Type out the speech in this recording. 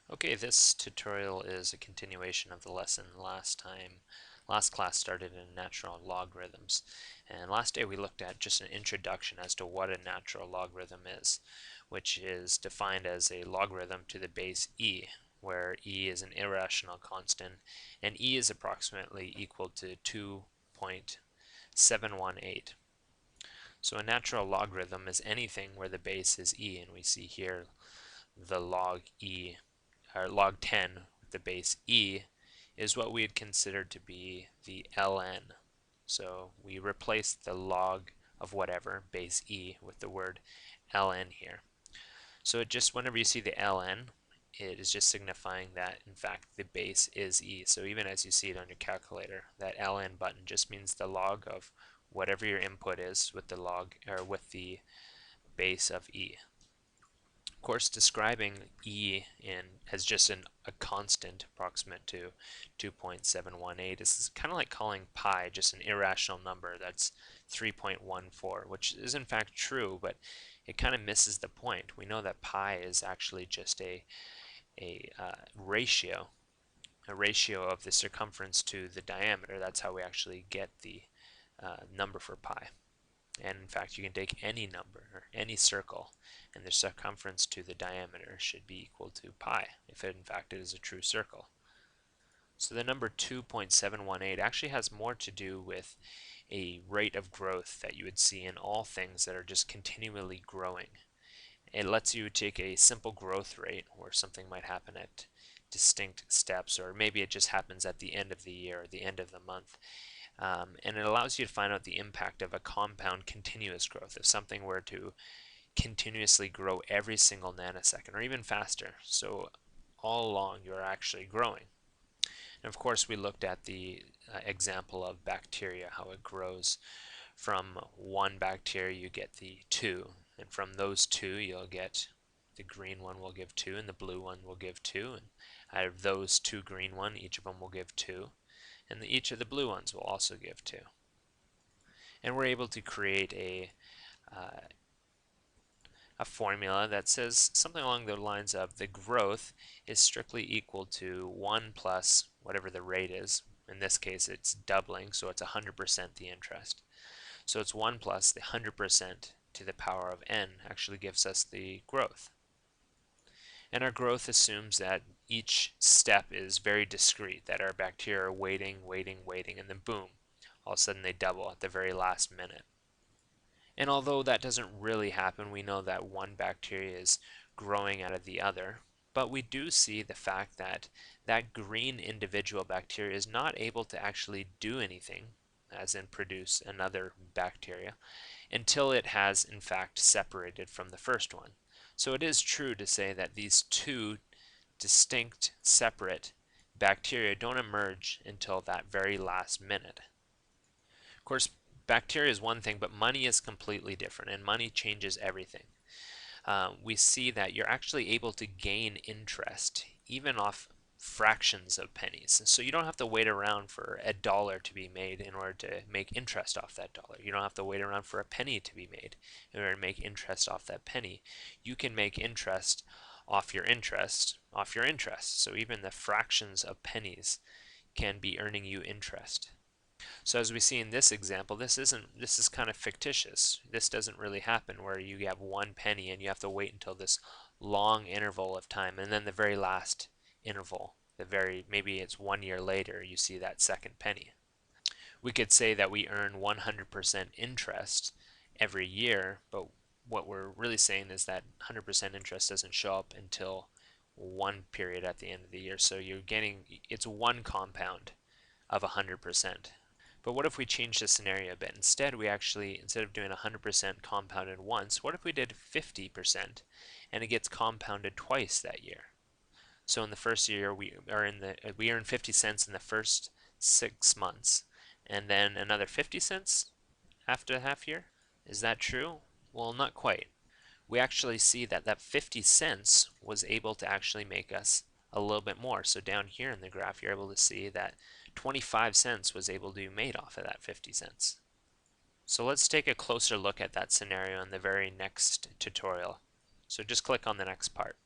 Okay, this tutorial is a continuation of the lesson last class started in natural logarithms. And last day we looked at just an introduction as to what a natural logarithm is, which is defined as a logarithm to the base e, where e is an irrational constant, and e is approximately equal to 2.718. So a natural logarithm is anything where the base is e, and we see here the log e or log 10 with the base e is what we'd consider to be the ln. So we replace the log of whatever, base e, with the word ln here. So it just, whenever you see the ln, it is just signifying that in fact the base is e. So even as you see it on your calculator, that ln button just means the log of whatever your input is with the log or with the base of e. Of course, describing e as just a constant approximate to 2.718 is kind of like calling pi just an irrational number that's 3.14, which is in fact true, but it kind of misses the point. We know that pi is actually just a ratio, of the circumference to the diameter. That's how we actually get the number for pi. And in fact, you can take any number or any circle, and the circumference to the diameter should be equal to pi, if in fact it is a true circle. So the number 2.718 actually has more to do with a rate of growth that you would see in all things that are just continually growing. It lets you take a simple growth rate where something might happen at distinct steps, or maybe it just happens at the end of the year or the end of the month, and it allows you to find out the impact of a compound continuous growth. If something were to continuously grow every single nanosecond or even faster, so all along you're actually growing. And of course we looked at the example of bacteria, how it grows. From one bacteria you get the two, and from those two you'll get the green one will give two and the blue one will give two, and out of those two green ones, each of them will give two, and each of the blue ones will also give 2. And we're able to create a formula that says something along the lines of the growth is strictly equal to 1 plus whatever the rate is. In this case it's doubling, so it's 100% the interest. So it's 1 plus the 100% to the power of n actually gives us the growth. And our growth assumes that each step is very discrete, that our bacteria are waiting, and then boom, all of a sudden they double at the very last minute. And although that doesn't really happen, we know that one bacteria is growing out of the other, but we do see the fact that that green individual bacteria is not able to actually do anything, as in produce another bacteria, until it has in fact separated from the first one. So it is true to say that these two distinct, separate bacteria don't emerge until that very last minute. Of course, bacteria is one thing, but money is completely different, and money changes everything. We see that you're actually able to gain interest even off fractions of pennies. So you don't have to wait around for a dollar to be made in order to make interest off that dollar. You don't have to wait around for a penny to be made in order to make interest off that penny. You can make interest off your interest off your interest. So even the fractions of pennies can be earning you interest. So as we see in this example, this is kind of fictitious. This doesn't really happen where you have 1 penny and you have to wait until this long interval of time, and then the very last interval, maybe it's 1 year later, you see that second penny. We could say that we earn 100% interest every year, but what we're really saying is that 100% interest doesn't show up until one period at the end of the year. So it's one compound of 100%. But what if we change the scenario a bit? Instead of doing 100% compounded once, what if we did 50% and it gets compounded twice that year? So in the first year we earn 50 cents in the first 6 months, and then another 50 cents after the half year. Is that true? Well, not quite. We actually see that that 50 cents was able to actually make us a little bit more. So down here in the graph, you're able to see that 25 cents was able to be made off of that 50 cents. So let's take a closer look at that scenario in the very next tutorial. So just click on the next part.